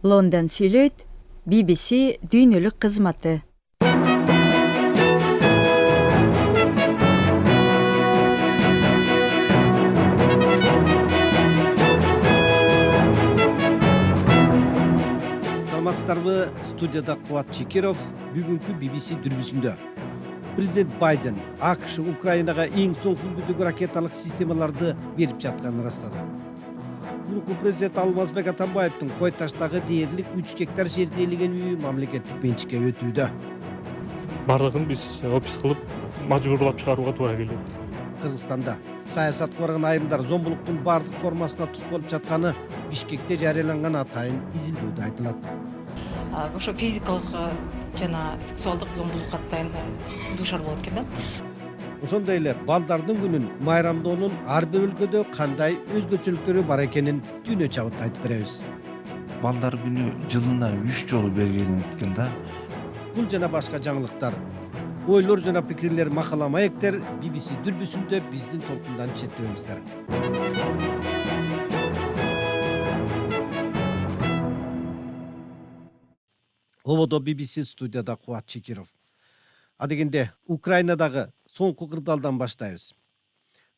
Лондон сүйлөйт, BBC дүйнөлүк кызматы. Саламатсыздарбы, студияда Кубат Чекеров. Бүгүнкү BBC дүрбүсүндө президент Байден АКШ Украинага эң соңку үлгүдөгү ракеталык системаларды берип жатканын ырастады. Мурунку президент Алмазбек Атамбаевдин Кой Таштагы дээрлик 3 гектар жерди ээлеген үйү мамлекеттик менчикке өтүүдө. Бардыгын биз опис кылып мажбурлап чыгарууга туура келет. Кыргызстанда саясатка барган айрымдар зомбулуктун бардык формасына туш болуп жатканы Бишкекте жарыяланган атайын изилдөөдө айтылат. Ошо физикалык жана сексуалдык зомбулукка атайын дуушар болот экен да. Ошондой эле балдардын күнүн майрамдоонун ар бир өлкөдө кандай өзгөчөлүктөрү бар экенин дүйнө чабыт айтып беребиз. Балдар күнү жылына 3 жолу белгиленет экен да. Бул жана башка жаңылыктар, ойлор жана пикирлер макала маектер BBC дүрбүсүндө биздин толкундан четтебеңиздер. Ободо BBC студияда Кубат Чекеров. Адегенде Украинадагы соңку кырдаалдан баштайбыз.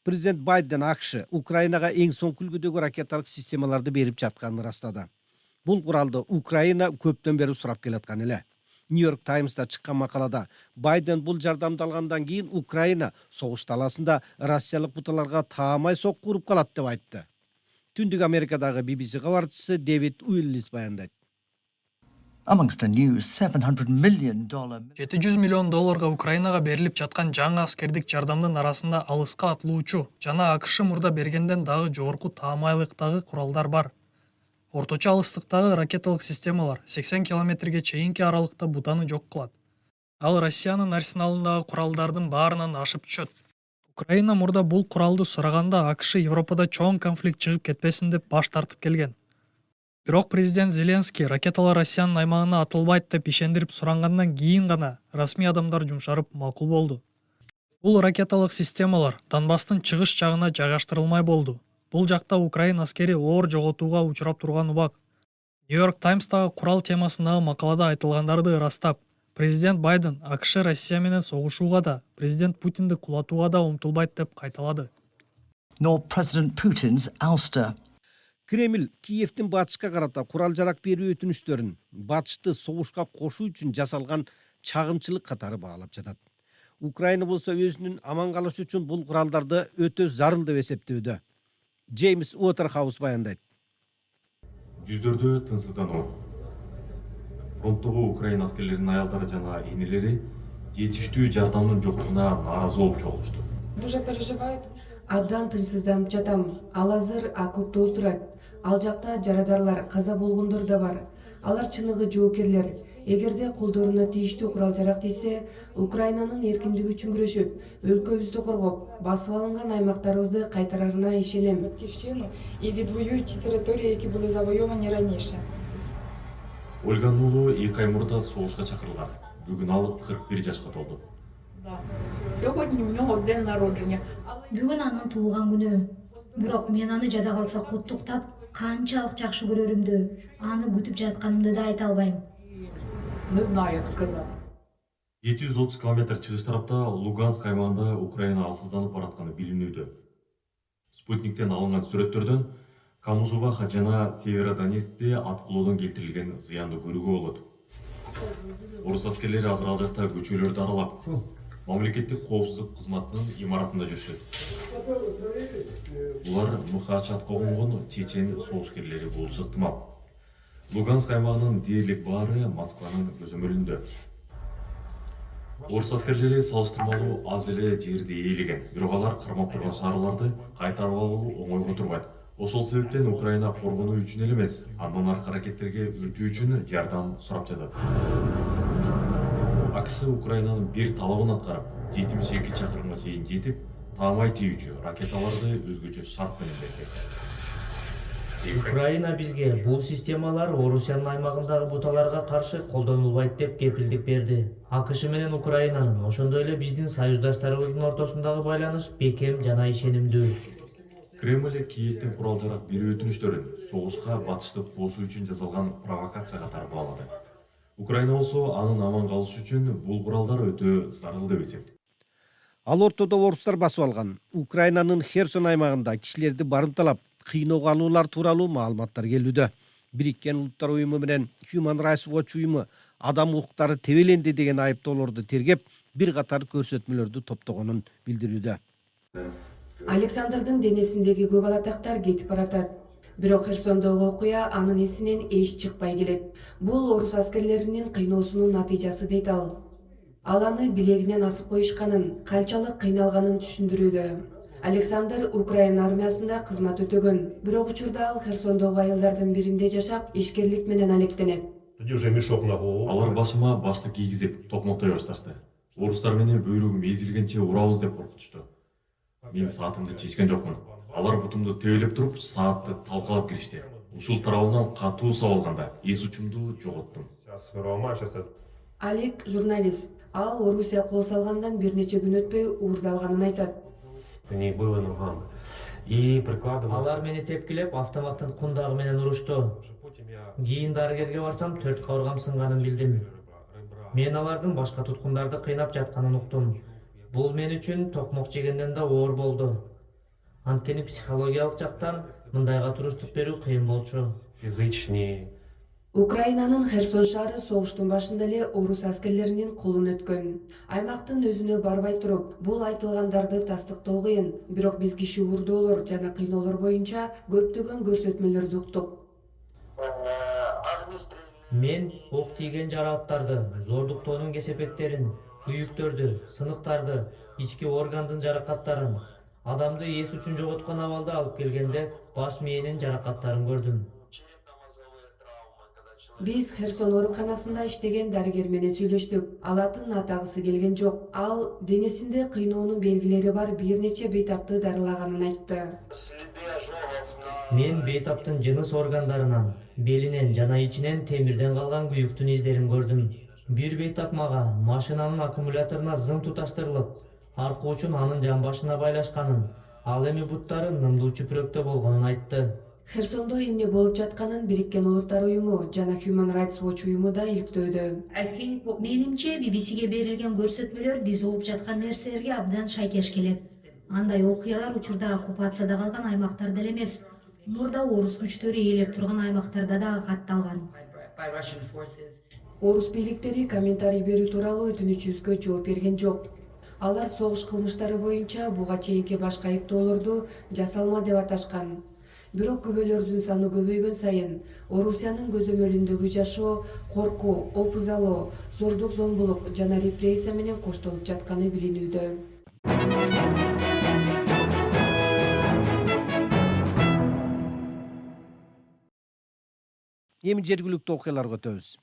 Президент Байден АКШ Украинага эң соңку үлгүдөгү ракеталык системаларды берип жатканын ырастады. Бул куралды Украина көптөн бери сурап келаткан эле. Нью-Йорк Таймста чыккан макалада Байден бул жардамды алгандан кийин Украина согуш таласында Россиялык буталарга таамай сокку уруп калат деп айтты. Түндүк Америкадагы BBC кабарчысы Дэвид Уиллис баяндайт. Amongst a new $700 million 700 миллион долларга Украинага берилип жаткан жаңы аскердик жардамдын арасында алыска атылуучу жана АКШ мурда бергенден дагы жогорку таамайлыктагы куралдар бар. Орточо алыстыктагы ракеталык системалар 80 километрге чейинки аралыкта бутаны жок кылат. Ал Россиянын арсеналындагы куралдардын баарынан ашып түшөт. Украина мурда бул куралды сураганда АКШ Европада чоң конфликт чыгып кетпесин деп баш тартып келген. Бирок президент Зеленский ракеталар Россиянын аймагына атылбайт деп ишендирип сурангандан кийин гана расмий адамдар жумшарып макул болду. Бул ракеталык системалар Донбасстын чыгыш жагына жайгаштырылмай болду. Бул жакта Украина аскери оор жоготууга учурап турган убак. Нью-Йорк Таймстагы курал темасындагы макалада айтылгандарды ырастап, президент Байден АКШ Россия менен согушууга да, президент Путинди кулатууга да умтулбайт деп кайталады. nor President Putin's ouster. Кремль Киевтин батышка карата курал жарак берүү өтүнүштөрүн батышты согушка кошуу үчүн жасалган чагымчылык катары баалап жатат. Украина болсо өзүнүн аман калышы үчүн бул куралдарды өтө зарыл деп эсептөөдө. Джеймс Уотерхаус баяндайт. Жүздөрдө тынчсыздануу. Фронттогу Украина аскерлеринин аялдары жана энелери жетиштүү жардамдын жоктугуна нааразы болуп чогулушту. Дуже переживает. Абдан тынчсызданып жатам. Ал азыр окопто отурат. Ал жакта жарадарлар, каза болгондор да бар. Алар чыныгы жоокерлер. Эгерде колдоруна тийиштүү курал жарак тийсе, Украинанын эркиндиги үчүн күрөшүп, өлкөбүздү коргоп, басып алынган аймактарыбызды кайтарарына ишенем. Батьківщину і відвоюють ті території, які були завойовані раніше. Ольган уулу 2 ай мурда согушка чакырылган. Бүгүн ал 41 жашка толду. Сьогодні у нього день народження. Бүгүн анын туулган күнү. Бирок мен аны жада калса куттуктап, канчалык жакшы көрөрүмдү, аны күтүп жатканымды да айта албайм. Не знаю, як сказати. 730 километр чыгыш тарапта Луганск аймагында Украина алсызданып баратканы билинүүдө. Спутниктен алынган сүрөттөрдөн Камужуваха жана Северодонецкте аткылоодон келтирилген зыянды көрүүгө болот. Орус аскерлери азыр ал жакта көчөлөрдү аралап, мамлекеттик коопсуздук кызматынын имаратында жүрүшөт. Булар МХАТ атка конгон чечен согушкерлери болушу ыктымал. Луганск аймагынын дээрлик баары Москванын көзөмөлүндө. Орус аскерлери салыштырмалуу аз эле жерди ээлеген, бирок алар кармап турган шаарларды кайтарып алуу оңойго турбайт. Ошол себептен Украина коргонуу үчүн эле эмес, андан аркы аракеттерге өтүү үчүн жардам сурап жатат. АКШ Украинанын бир талабын аткарып, 72 чакырымга чейин жетип, таамай тийүүчү ракеталарды өзгөчө шарт менен берди. Украина бизге бул системалар Орусиянын аймагындагы буталарга каршы колдонулбайт деп кепилдик берди. АКШ менен Украинанын, ошондой эле биздин союздаштарыбыздын ортосундагы байланыш бекем жана ишенимдүү. Кремль Киевдин курал жарак берүү өтүнүчтөрүн согушка батышты кошуу үчүн жасалган провокация катары баалады. Украина болсо анын аман калышы үчүн бул куралдар өтө зарыл деп эсептейт. Ал ортодо орустар басып алган Украинанын Херсон аймагында кишилерди барымталап кыйноого алуулар тууралуу маалыматтар келүүдө. Бириккен Улуттар уюму менен Human Rights Watch уюму адам укуктары тебеленди деген айыптоолорду тергеп, бир катар көрсөтмөлөрдү топтогонун билдирүүдө. Александрдын денесиндеги көк алатактар кетип баратат. Бирок Херсондогу окуя анын эсинен эч чыкпай келет. Бул орус аскерлеринин кыйноосунун натыйжасы дейт ал. Ал аны билегинен асып коюшканын, канчалык кыйналганын түшүндүрүүдө. Александр Украина армиясында кызмат өтөгөн, бирок учурда ал Херсондогу айылдардын биринде жашап, ишкерлик менен алектенет. Алар башыма башты кийгизип, токмоктой башташты. Орустар менен бөйрөгүм эзилгенче урабыз деп коркутушту. Мен саатымды чечкен жокмун. Алар бутумду тебелеп туруп, саатты талкалап киришти. Ушул тарабынан катуу сабалганда эс учумду жоготтум. Алек журналист. Ал Орусия кол салгандан бир нече күн өтпөй уурдалганын айтат. Алар мени тепкилеп, автоматтын кундагы менен урушту. Кийин дарыгерге барсам, 4 кабыргам сынганын билдим. Мен алардын башка туткундарды кыйнап жатканын уктум. Бул мен үчүн токмок жегенден да оор болду. Анткени психологиялык жактан мындайга туруштук берүү кыйын болчу. Украинанын Херсон шаары согуштун башында эле орус аскерлеринин колуна өткөн. Аймактын өзүнө барбай туруп, бул айтылгандарды тастыктоо кыйын, бирок биз киши уурдоолор жана кыйноолор боюнча көптөгөн көрсөтмөлөрдү уктук. Мен ок тийген жаракаттарды, зордуктоонун кесепеттерин, күйүктөрдү, сыныктарды, ички органдын жаракаттарын, адамды эс үчүн жоготкон абалда алып келгенде баш мээнин жаракаттарын көрдүм. Биз Херсон ооруканасында иштеген дарыгер менен сүйлөштүк. Ал атын атагысы келген жок. Ал денесинде кыйноонун белгилери бар бир нече бейтапты дарылаганын айтты. Мен бейтаптын жыныс органдарынан, белинен жана ичинен темирден калган күйүктүн издерин көрдүм. Бир бейтап мага машинанын аккумуляторуна зым туташтырылып, аркы учун анын жамбашына байлашканын, ал эми буттары нымдуу чүпүрөктө болгонун айтты. Херсондо эмне болуп жатканын Бириккен Улуттар уюму жана Human Rights Watch уюму да иликтөөдө. Менимче BBC-ге берилген көрсөтмөлөр биз угуп жаткан нерселерге абдан шайкеш келет. Андай окуялар учурда оккупацияда калган аймактарда эле эмес, мурда орус күчтөрү ээлеп турган аймактарда да катталган. Орус бийликтери комментарий берүү тууралуу өтүнүчүбүзгө жооп берген жок. Алар согуш кылмыштары боюнча буга чейинки башка айыптоолорду жасалма деп аташкан. Бирок күбөлөрдүн саны көбөйгөн сайын Орусиянын көзөмөлүндөгү жашоо, коркуу, опузалоо, зордук зомбулук жана репрессия менен коштолуп жатканы билинүүдө. Эми жергиликтүү окуяларга өтөбүз.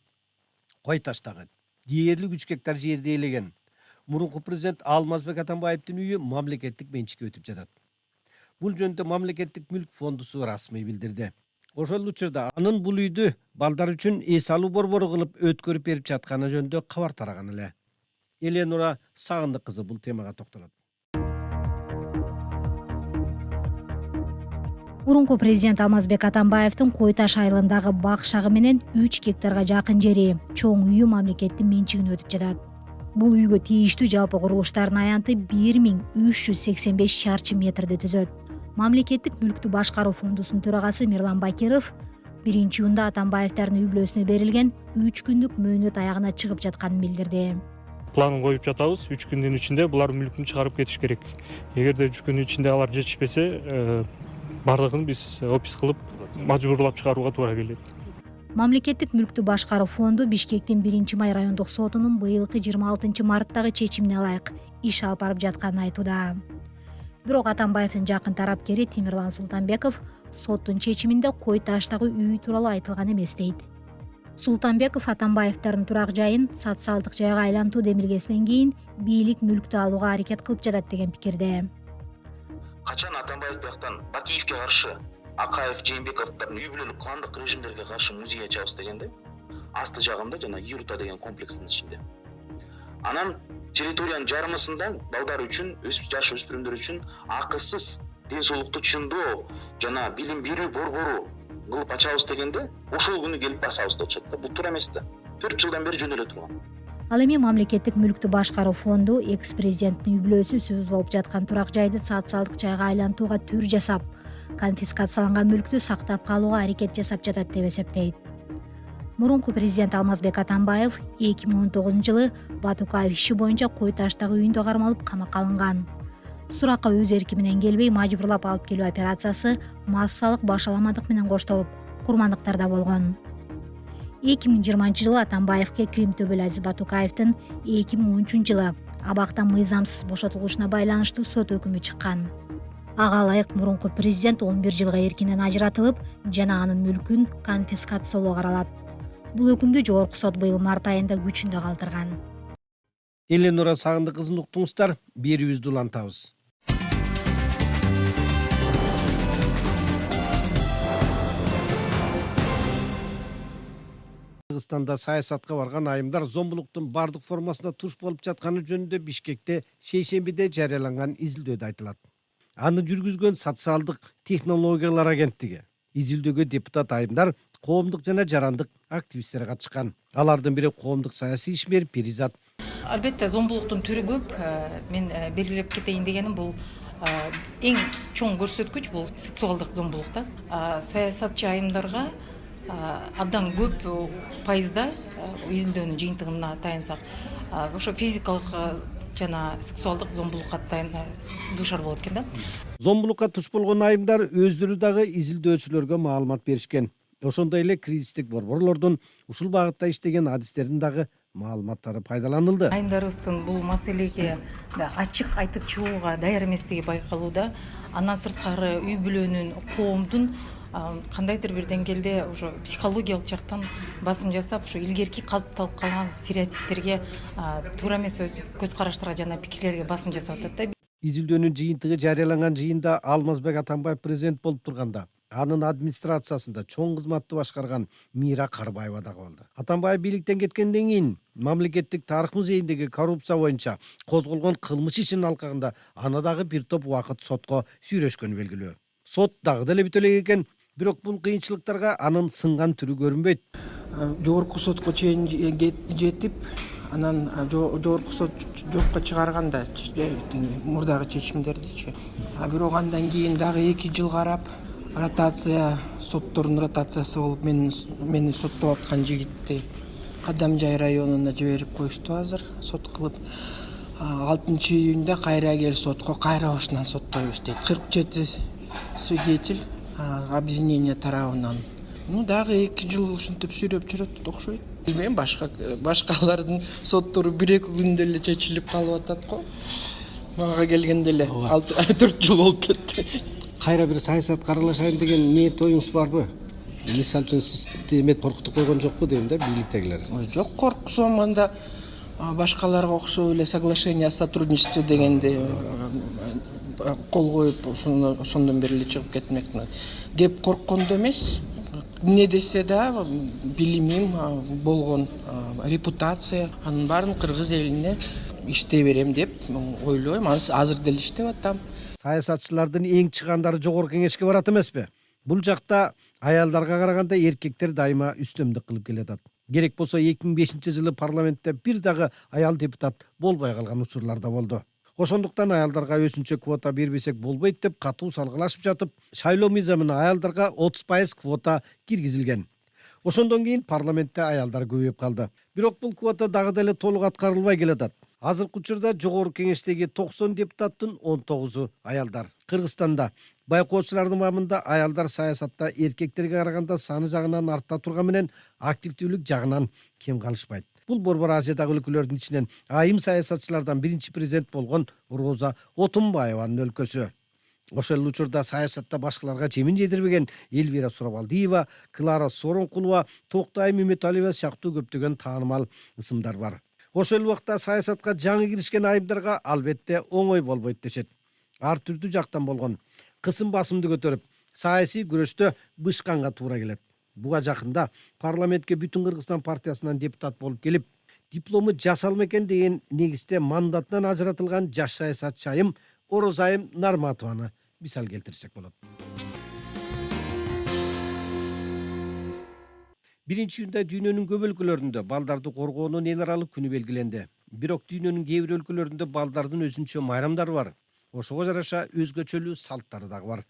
Кой таштагы дээрлик 3 гектар жерди ээлеген мурунку президент Алмазбек Атамбаевдин үйү мамлекеттик менчикке өтүп жатат. Бул жөнүндө мамлекеттик мүлк фондусу расмий билдирди. Ошол учурда анын бул үйдү балдар үчүн эс алуу борбору кылып өткөрүп берип жатканы жөнүндө кабар тараган эле. Эленура Сагындык кызы бул темага токтолот. Мурунку президент Алмазбек Атамбаевдин Кой Таш айылындагы бак шагы менен 3 гектарга жакын жери чоң үйү мамлекеттин менчигине өтүп жатат. Бул үйгө тийиштүү жалпы курулуштардын аянты 1385 чарчы метрди түзөт. Мамлекеттик мүлктү башкаруу фондусунун төрагасы Мирлан Бакиров 1-июнда Атамбаевдардын үй бүлөсүнө берилген 3 күндүк мөөнөт аягына чыгып жатканын билдирди. Планын коюп жатабыз. 3 күндүн ичинде булар мүлкүн чыгарып кетиш керек. Эгерде 3 күндүн ичинде алар жетишпесе, бардыгын биз опис кылып мажбурлап чыгарууга туура келет. Мамлекеттик мүлктү башкаруу фонду Бишкектин 1-май райондук сотунун быйылкы 26 марттагы чечимине ылайык иш алып барып жатканын айтууда. Бирок Атамбаевдин жакын тарапкери Темирлан Султанбеков соттун чечиминде Кой Таштагы үй тууралуу айтылган эмес дейт. Султанбеков Атамбаевдардын турак жайын социалдык жайга айлантуу демилгесинен кийин бийлик мүлктү алууга аракет кылып жатат деген пикирде. Качан Атамбаев бияктан Бакиевке каршы, Акаев, Жээнбековдун үй бүлөлүк кландык режимдерге каршы музей ачабыз дегенде, асты жагында жана Юрта деген комплекстин ичинде. Анан территориянын жарымысында балдар үчүн, жаш өспүрүмдөр үчүн акысыз ден соолукту чыңдоо жана билим берүү борбору кылып ачабыз дегенде ошол күнү келип басабыз деп атышат да. Бул туура эмес да. 4 жылдан бери жөнөлө турган. Ал эми мамлекеттик мүлктү башкаруу фонду экс президенттин үй бүлөсү сөз болуп жаткан турак жайды социалдык жайга айлантууга түр жасап, конфискацияланган мүлктү сактап калууга аракет жасап жатат деп эсептейт. Мурунку президент Алмазбек Атамбаев 2019 жылы Батукаев иши боюнча Кой таштагы үйүндө кармалып камакка алынган. Суракка өз эрки менен келбей мажбурлап алып келүү операциясы массалык башаламадык менен коштолуп, курмандыктарда болгон. 2020 жылы Атамбаевке Крим төбөлү Азиз Батукаевдин 2013 жылы абактан мыйзамсыз бошотулушуна байланыштуу сот өкүмү чыккан. Ага ылайык мурунку президент 11 жылга эркинен ажыратылып, жана анын мүлкүн конфискациялоо каралат. Бул өкүмдү жогорку сот быйыл март айында күчүндө калтырган. Эленора Сагындык кызын уктуңуздар, берүүбүздү улантабыз. Кыргызстанда саясатка барган айымдар зомбулуктун бардык формасына туш болуп жатканы жөнүндө Бишкекте шейшембиде жарыяланган изилдөөдө айтылат. Аны жүргүзгөн социалдык технологиялар агенттиги. Изилдөөгө депутат айымдар, коомдук жана жарандык активисттер катышкан. Алардын бири коомдук саясий ишмер Перизат. Албетте зомбулуктун түрү көп. Мен белгилеп кетейин дегеним бул эң чоң көрсөткүч бул сексуалдык зомбулук да. Саясатчы айымдарга абдан көп пайызда изилдөөнүн жыйынтыгына таянсак, ошо физикалык жана сексуалдык зомбулукка дуушар болот экен да. Зомбулукка туш болгон айымдар өздөрү дагы изилдөөчүлөргө маалымат беришкен. Ошондой эле кризистик борборлордун ушул багытта иштеген адистердин дагы маалыматтары пайдаланылды. Айымдарыбыздын бул маселеге ачык айтып чыгууга даяр эместиги байкалууда. Андан сырткары үй бүлөнүн, коомдун кандайдыр бир деңгээлде ошо психологиялык жактан басым жасап, ошо илгерки калыпталып калган стереотиптерге, туура эмес көз караштарга жана пикирлерге басым жасап атат да. Изилдөөнүн жыйынтыгы жарыяланган жыйында Алмазбек Атамбаев президент болуп турганда, анын администрациясында чоң кызматты башкарган Мира Карбаева дагы болду. Атамбаев бийликтен кеткенден кийин мамлекеттик тарых музейиндеги коррупция боюнча козголгон кылмыш ишинин алкагында аны дагы бир топ убакыт сотко сүйрөшкөнү белгилүү. Сот дагы деле бүтө элек экен, бирок бул кыйынчылыктарга анын сынган түрү көрүнбөйт. Жогорку сотко чейин жетип, анан жогорку сот жокко чыгарганда мурдагы чечимдердичи. Бирок андан кийин дагы 2 жыл карап, ротация, соттордун ротациясы болуп мени соттоп аткан жигитти Кадамжай районуна жиберип коюшту азыр сот кылып. 6-июнда кайра кел сотко, кайра башынан соттойбуз дейт. 47 свидетель обвинение тарабынан. Дагы 2 жыл ушинтип сүрөп жүрөт окшойт. Билбейм, башкалардын соттору 1-2 күндө эле чечилип калып атат го. Мага келгенде эле 4 жыл болуп кетти. Кайра бир саясатка аралашайын деген ниет оюңуз барбы? Мисалы үчүн сиз эмет коркутуп койгон жокпу дейм да бийликтегилер. Жок, коркусом анда башкаларга окшоп эле соглашение о сотрудничестве дегенде кол коюп ошондон бери эле чыгып кетмекмин. Кеп корккондо эмес. Не десе да билимим болгон репутация, анын баарын кыргыз элине иштей берем деп ойлойм. Азыр деле иштеп атам. Саясатчылардын эң чыгандары жогорку кеңешке барат эмеспи? Бул жакта аялдарга караганда эркектер дайыма үстөмдүк кылып келатат. Керек болсо 2005 жылы парламентте бир дагы аял депутат болбой калган учурлар да болду. Ошондуктан аялдарга өзүнчө квота бербесек болбойт деп катуу салгылашып жатып, шайлоо мыйзамына аялдарга 30% квота киргизилген. Ошондон кийин парламентте аялдар көбөйүп калды. Бирок бул квота дагы деле толук аткарылбай келатат. Азыркы учурда жогорку кеңештеги 90 депутаттын 19-у аялдар. Кыргызстанда байкоочулардын мамында аялдар саясатта эркектерге караганда саны жагынан артта турган менен активдүүлүк жагынан кем калышпайт. Бул Борбор Азиядагы өлкөлөрдүн ичинен айым саясатчылардан биринчи президент болгон Роза Отунбаеванын өлкөсү. Ошол эле учурда саясатта башкаларга жемин жедирбеген Элвира Сурабалдиева, Клара Соронкулова, Токтай Меметалиева сыяктуу көптөгөн таанымал ысымдар бар. Ошол эле убакта саясатка жаңы киришкен айымдарга албетте оңой болбойт дешет. Ар түрдүү жактан болгон кысым басымды көтөрүп, саясий күрөштө бышканга туура келет. Буга жакында парламентке Бүтүн Кыргызстан партиясынан депутат болуп келип, диплому жасалма экен деген негизде мандатынан ажыратылган жаш саясатчы айым Орозайым Нарматованы мисал келтирсек болот. 1-июнда дүйнөнүн көп өлкөлөрүндө балдарды коргоонун эл аралык күнү белгиленди. Бирок дүйнөнүн кээ бир өлкөлөрүндө балдардын өзүнчө майрамдары бар. Ошого жараша өзгөчөлүү салттары дагы бар.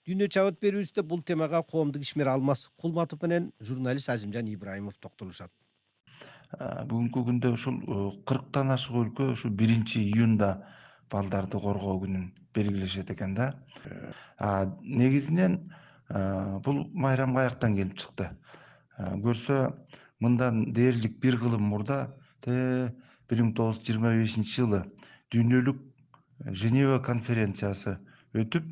Дүйнө чабыт берүүбүздө бул темага коомдук ишмер Алмаз Кулматов менен журналист Азимжан Ибраимов токтолушат. Бүгүнкү күндө ушул 40тан ашык өлкө ушу 1-июнда балдарды коргоо күнүн белгилешет экен да. Негизинен бул майрам каяктан келип чыкты? Көрсө, мындан дээрлик бир кылым мурда 1925 жылы дүйнөлүк Женева конференциясы өтүп,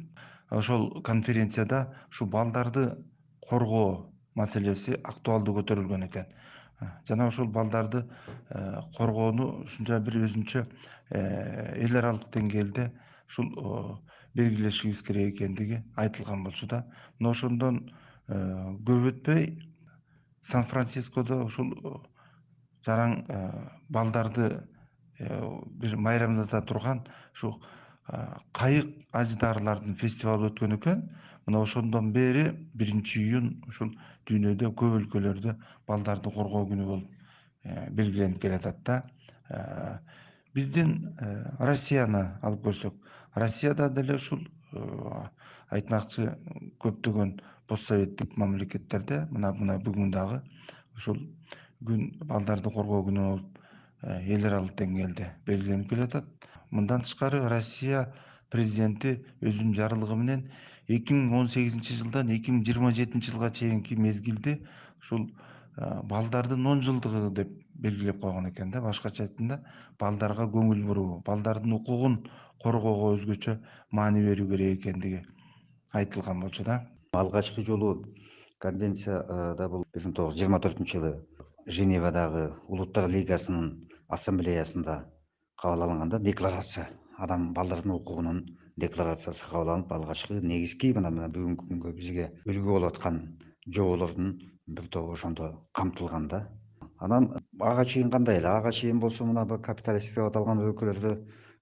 ошол конференцияда ушу балдарды коргоо маселеси актуалдуу көтөрүлгөн экен. Жана ошол балдарды коргоону ушунча бир өзүнчө эл аралык деңгээлде ушул белгилешибиз керек экендиги айтылган болчу да. Мына ошондон көп өтпөй Сан-Францискодо ушул жараң балдарды бир майрамдата турган ушу кайык аждаарлардын фестивалы өткөн экен. Мына ошондон бери 1-июн ушул дүйнөдө көп өлкөлөрдө балдарды коргоо күнү болуп белгиленип келатат да. Биздин Россияны алып көрсөк, Россияда деле ушул айтмакчы көптөгөн постсоветтик мамлекеттерде мына бүгүн дагы ушул күн балдарды коргоо күнү болуп эл аралык деңгээлде белгиленип келатат. Мындан тышкары Россия президенти өзүнүн жарлыгы менен 2018 жылдан 2027 жылга чейинки мезгилди ушул балдардын 10 жылдыгы деп белгилеп койгон экен да. Башкача айтканда, балдарга көңүл буруу, балдардын укугун коргоого өзгөчө маани берүү керек экендиги айтылган болчу да. Алгачкы жолу конвенцияда бул 1924 жылы Женевадагы Улуттар Лигасынын ассамблеясында кабыл алынганда декларация, адам балдардын укугунун декларациясы кабыл алынып, алгачкы негизги мына бүгүнкү күнгө бизге үлгү болуп аткан жоболордун бир тобу ошондо камтылган да. Анан ага чейин кандай эле? Ага чейин болсо мына бул капиталист деп аталган өлкөлөрдө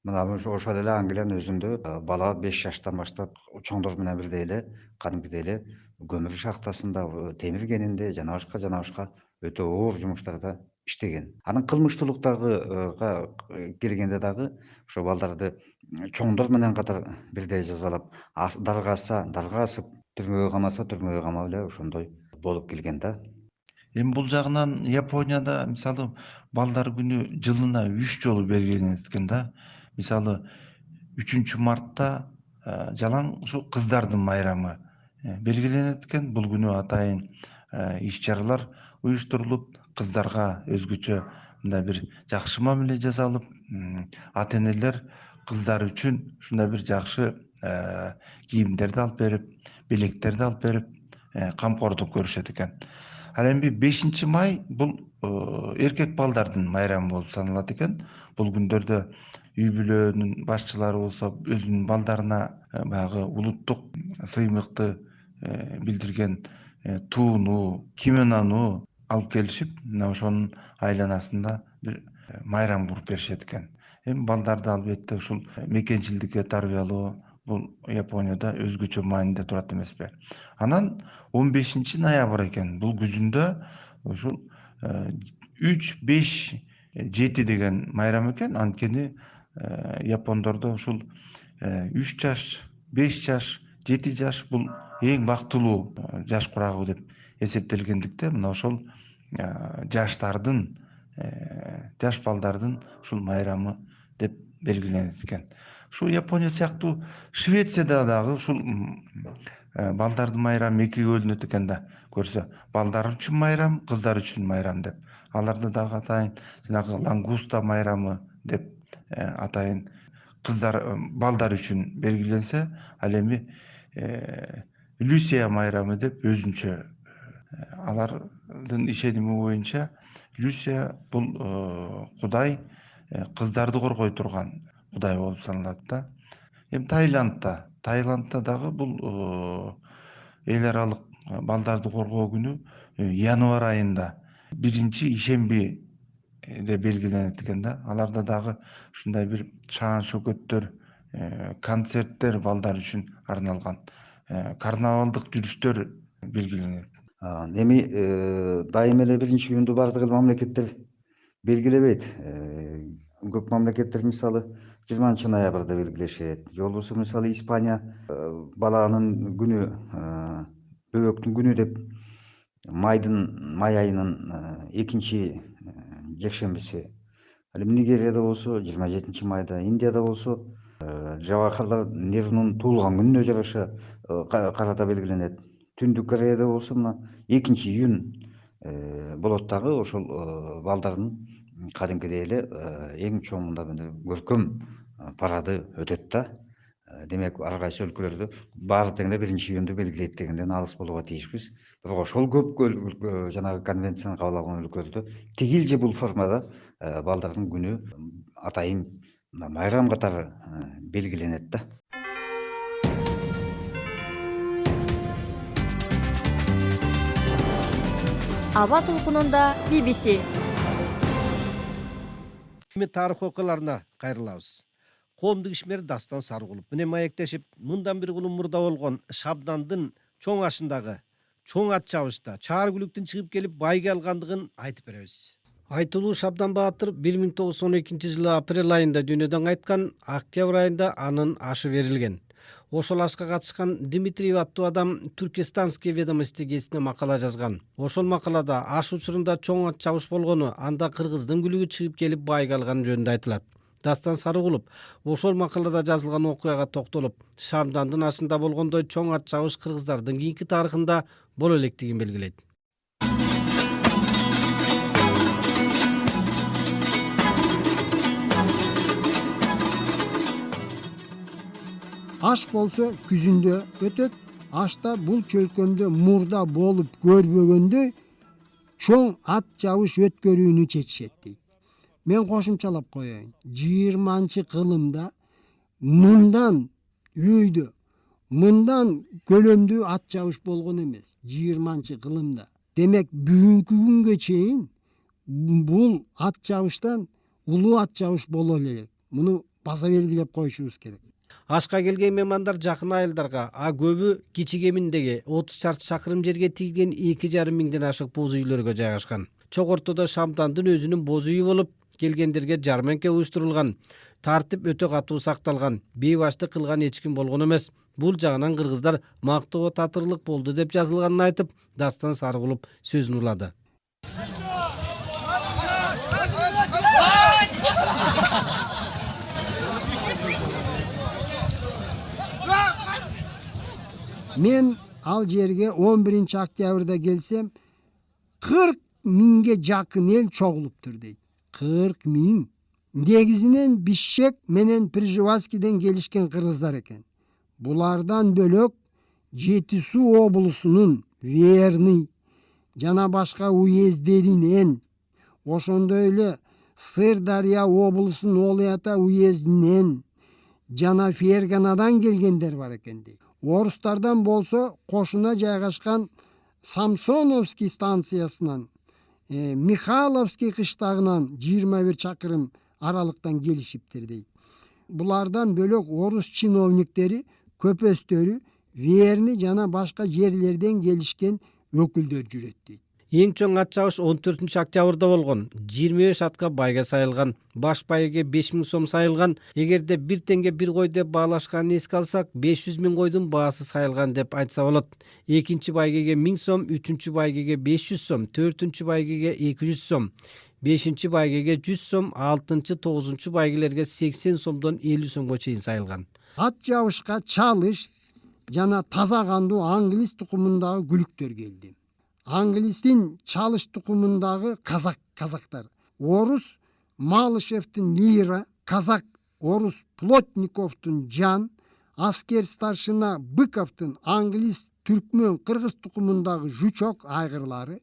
мына ошол эле Англиянын өзүндө бала 5 жаштан баштап чоңдор менен бирдей эле кадимкидей эле көмүр шахтасында, темир кенинде жана башка өтө оор жумуштарда иштеген. Анын кылмыштуулуктарга келгенде дагы ошо балдарды чоңдор менен катар бирдей жазалап, дарга асып, түрмөгө камаса түрмөгө камап эле ошондой болуп келген да. Эми бул жагынан Японияда мисалы балдар күнү жылына 3 жолу белгиленет экен да. Мисалы 3-мартта жалаң ушу кыздардын майрамы белгиленет экен. Бул күнү атайын иш-чаралар уюштурулуп, кыздарга өзгөчө мындай бир жакшы мамиле жасалып, ата-энелер кыздар үчүн ушундай бир жакшы кийимдерди алып берип, белектерди алып берип, камкордук көрүшөт экен. Ал эми 5 май бул эркек балдардын майрамы болуп саналат экен. Бул күндөрдө үй бүлөнүн башчылары болсо өзүнүн балдарына баягы улуттук сыймыкты билдирген тууну, кимонону алып келишип, мына ошонун айланасында бир майрам куруп беришет экен. Эми балдарды албетте ушул мекенчилдикке тарбиялоо бул Японияда өзгөчө мааниде турат эмеспи? Анан 15 ноябрь экен. Бул күзүндө ушул 3, 5, 7 деген майрам экен. Анткени япондордо ушул 3 жаш, 5 жаш, 7 жаш бул эң бактылуу жаш курагы деп эсептелгендиктен мына ошол жаштардын, жаш балдардын ушул майрамы деп белгиленет экен. Ушул Япония сыяктуу Швецияда дагы ушул балдардын майрамы экиге бөлүнөт экен да. Көрсө, балдар үчүн майрам, кыздар үчүн майрам деп. Аларда дагы атайын жанагы лангуста майрамы деп атайын балдар үчүн белгиленсе, ал эми Люсия майрамы деп өзүнчө. Алардын ишеними боюнча Люсия бул кудай кыздарды коргой турган кудай болуп саналат да. Эми Таиландда дагы бул эл аралык балдарды коргоо күнү январь айында 1-ишемби деп белгиленет экен да. Аларда дагы ушундай бир шаан шөкөттөр концерттер балдар үчүн арналган карнавалдык жүрүштөр белгиленет. Эми дайым эле 1-июнду бардык эл мамлекеттер белгилебейт. Көп мамлекеттер мисалы 20 ноябрда белгилешет. же болбосо мисалы Испания баланын күнү, бөбөктүн күнү деп май айынын 2 жекшембиси. Ал эми Нигерияда болсо 27 майда, Индияда болсо Жавахарлал Нерунун туулган күнүнө жараша карата белгиленет. Түндүк Кореяда болсо мына 2 июнь болот дагы ошол балдардын кадимкидей эле эң чоң мындай көркөм парады өтөт да. Демек ар кайсы өлкөлөрдө баары тең эле 1-июнду белгилейт дегенден алыс болууга тийишпиз. Бирок ошол көп жанагы конвенцияны кабыл алган өлкөлөрдө тигил же бул формада балдардын күнү атайын майрам катары белгиленет да. Аба толкунунда BBC. Тарых окуяларына кайрылабыз. Коомдук ишмер Дастан Сарыгулов менен маектешип, мындан бир кылым мурда болгон Шабдандын чоң ашындагы чоң ат чабышта чаар күлүктүн чыгып келип байга алгандыгын айтып беребиз. Айтылуу Шабдан Баатыр 1912 жылы апрель айында дүйнөдөн кайткан, октябрь айында анын ашы берилген. Ошол ашка катышкан Дмитриев аттуу адам Туркестанские ведомости гезитине макала жазган. Ошол макалада аш учурунда чоң ат чабыш болгону, анда кыргыздын күлүгү чыгып келип байга алган жөнүндө айтылат. Дастан Сарыгулов ошол макалада жазылган окуяга токтолуп, Шабдандын ашында болгондой чоң ат чабыш кыргыздардын кийинки тарыхында боло электигин белгилейт. Аш болсо күзүндө өтөт. Ашта бул чөлкөмдө мурда болуп көрбөгөндө чоң ат чабыш өткөрүүнү чечишет дейт. Мен кошумчалап коеюн. 20-кылымда мындан өйдө, мындан көлөмдүү ат чабыш болгон эмес. 20-кылымда. Демек бүгүнкү күнгө чейин бул ат чабыштан улуу ат чабыш боло элек. Муну баса белгилеп коюшубуз керек. Ашка келген меймандар жакын айылдарга, көбү кичи кеминдеги 30 чарчы чакырым жерге тигилген 2,5 миңден ашык боз үйлөргө жайгашкан. Чогортодо Шабдандын өзүнүн боз үйү болуп, келгендерге жарманка уюштурулган. Тартип өтө катуу сакталган. Бейбаштык кылган эч ким болгон эмес. Бул жагынан кыргыздар мактоого татырлык болду деп жазылганын айтып, Дастан Сарыгулов сөзүн улады. Мен ал жерге 11 октябрда келсем 40 миңге жакын эл чогулуптур дейт. 40 миң. Негизинен Бишкек менен Пржевальскийден келишкен кыргыздар экен. Булардан бөлөк Жети Суу облусунун Верный жана башка уездеринен, ошондой эле Сырдарья облусунун Олы Ата уездинен жана Ферганадан келгендер бар экен дейт. Орустардан болсо кошуна жайгашкан Самсоновский станциясынан, Михайловский кыштагынан 21 чакырым аралыктан келишиптир дейт. Булардан бөлөк орус чиновниктери, көпөстөрү Верный жана башка жерлерден келишкен өкүлдөр жүрөт дейт. Эң чоң ат чабыш 14 октябрда болгон. 25 атка байга сайылган. Баш байыга 5000 сом сайылган. Эгерде 1 теңге 1 кой деп баалашканын эске алсак, 500 000 койдун баасы сайылган деп айтса болот. Экинчи байгеге 1000 сом, үчүнчү байгеге 500 сом, төртүнчү байгеге 200 сом, бешинчи байгеге 100 сом, алтынчы, 9-чу байгелерге 80 сомдон 50 сомго чейин сайылган. Ат чабышка чалыш жана таза кандуу англис тукумундагы күлүктөр келди. Англистин чалыш тукумундагы казактар, орус Малышевдин Лира, казак орус Плотниковдун Жан, аскер старшина Быковдун англис түркмөн кыргыз тукумундагы Жучок айгырлары,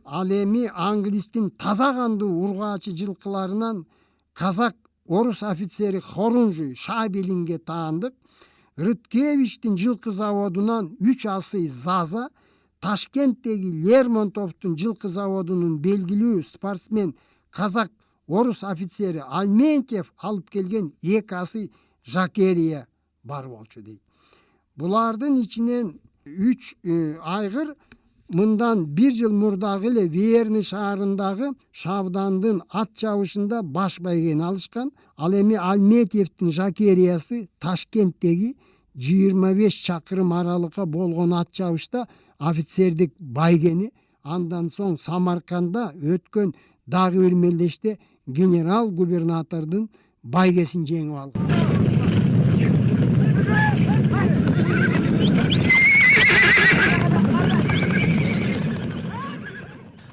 ал эми англистин таза кандуу ургаачы жылкыларынан казак орус офицери Хорунжий Шабелинге таандык, Рыткевичтин жылкы заводунан 3 асый Заза, Ташкенттеги Лермонтовдун жылкы заводунун белгилүү спортсмен казак орус офицери Альментьев алып келген 2 асый Жакерия бар болчу дейт. Булардын ичинен 3 айгыр мындан 1 жыл мурдагы эле Верный шаарындагы Шабдандын ат чабышында баш байгени алышкан. Ал эми Алметьевдин Жакериясы Ташкенттеги 25 чакырым аралыкка болгон ат чабышта офицердик байгени. Андан соң Самарканда өткөн дагы бир мелдеште генерал губернатордун байгесин жеңип алган.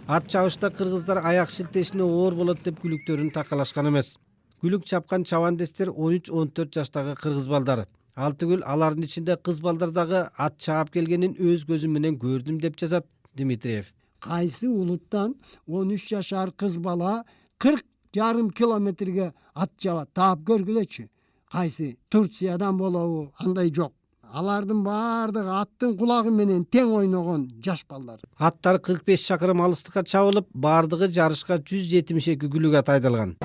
Ат чабышта кыргыздар аяк шилтешине оор болот деп күлүктөрүн такалашкан эмес. Күлүк чапкан чабандестер 13-14 жаштагы кыргыз балдары. Ал түгүл алардын ичинде кыз балдар дагы ат чаап келгенин өз көзүм менен көрдүм деп жазат Дмитриев. Кайсы улуттан 13 жашар кыз бала 40,5 километрге ат чабат, таап көргүлөчү. Кайсы Турциядан болобу, андай жок. Алардын баардыгы аттын кулагы менен тең ойногон жаш балдар. Аттар 45 чакырым алыстыкка чабылып, баардыгы жарышка 172 күлүк ат айдалган.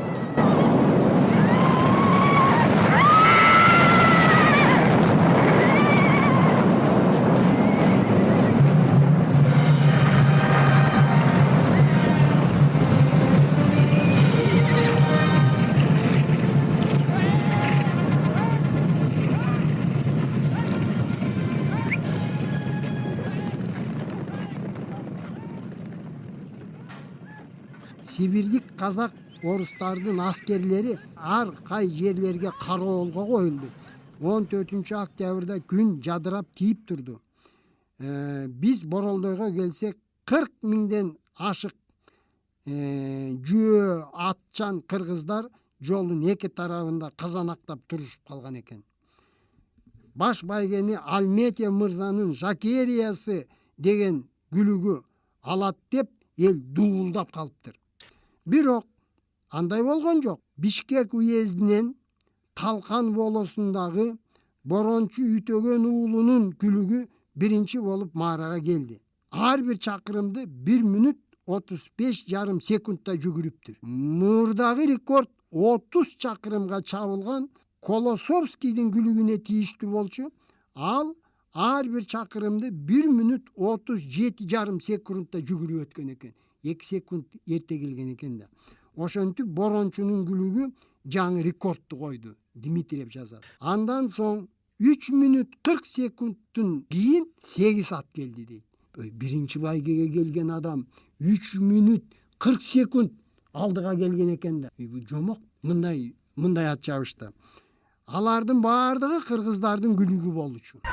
Сибирдик казак орустардын аскерлери ар кай жерлерге кароолго коюлду. 14 октябрда күн жадырап тийип турду. Биз Боролдойго келсек 40 миңден ашык жөө атчан кыргыздар жолдун эки тарабында казанактап турушуп калган экен. Баш байгени Алметьев мырзанын Жакериясы деген күлүгү алат деп эл дуулдап калыптыр. Бирок андай болгон жок. Бишкек уездинен Талкан болосундагы Борончу Үтөгөн уулунун күлүгү биринчи болуп маарага келди. Ар бир чакырымды 1 мүнөт 35,5 секундта жүгүрүптүр. Мурдагы рекорд 30 чакырымга чабылган Колосовскийдин күлүгүнө тийиштүү болчу. Ал ар бир чакырымды 1 мүнөт 37,5 секундта жүгүрүп өткөн экен. 2 секунд эрте келген экен да. Ошентип Борончунун күлүгү жаңы рекордду койду, Дмитриев жазат. Андан соң 3 мүнөт 40 секундтун кийин 8 ат келди дейт. Биринчи байгеге келген адам 3 мүнөт 40 секунд алдыга келген экен да. Бул жомок мындай ат чабышта. Алардын баардыгы кыргыздардын күлүгү болчу.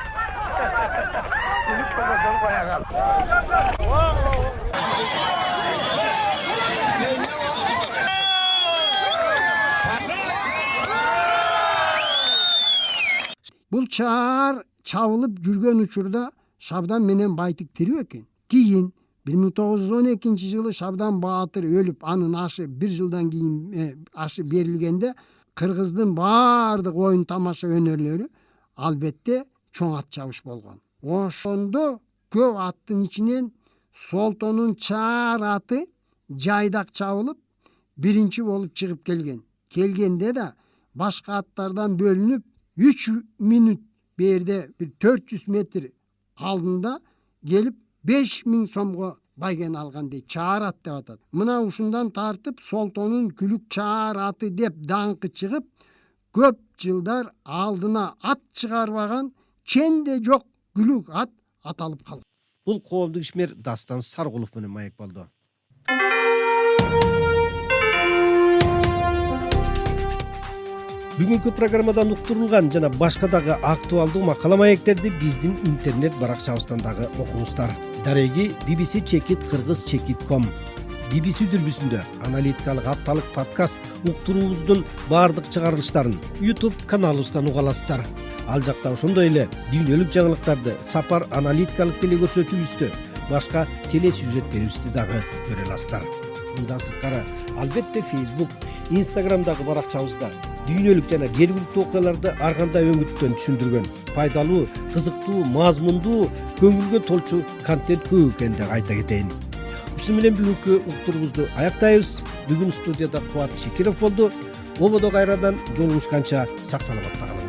Бул чаар чабылып жүргөн учурда Шабдан менен Байтик тирүү экен. Кийин 1912 жылы Шабдан Баатыр өлүп, анын ашы 1 жылдан кийин ашы берилгенде кыргыздын баардык оюн тамаша өнөрлөрү албетте чоң ат чабыш болгон. Ошондо көп аттын ичинен Солтонун чаар аты жайдак чабылып, биринчи болуп чыгып келген. Келгенде да башка аттардан бөлүнүп 3 мүнөт берде 400 метр алдында келип 5000 сомго байген алган дейт. Чаар ат деп атат. Мына ушундан тартып Солтонун күлүк чаар аты деп даңкы чыгып, көп жылдар алдына ат чыгарбаган ченде жок күлүк ат аталып калган. Бул коомдук ишмер Дастан Саргулов менен маек болду. Бүгүнкү программадан уктурулган жана башка дагы актуалдуу макала маектерди биздин интернет баракчабыздан дагы окуңуздар. Дареги BBC Чекит Кыргыз.com. BBC дүрбүсүндө аналитикалык апталык подкаст уктуруубуздун баардык чыгарылыштарын YouTube каналыбыздан уга аласыздар. Ал жакта ошондой эле дүйнөлүк жаңылыктарды, сапар аналитикалык теле көрсөтүүбүздү, башка теле сюжеттерибизди дагы көрө аласыздар. Мындан сырткары албетте Facebook, Instagramдагы баракчабызда дүйнөлүк жана жергиликтүү окуяларды ар кандай өңүттөн түшүндүргөн, пайдалуу, кызыктуу, мазмундуу, көңүлгө толчу контент көп экенин айта кетейин. Ушуну менен бүгүнкү уктуруубузду аяктайбыз. Бүгүн студияда Кубат Чекиров болду. Ободо кайрадан жолугушканча сак саламатта калыңыз.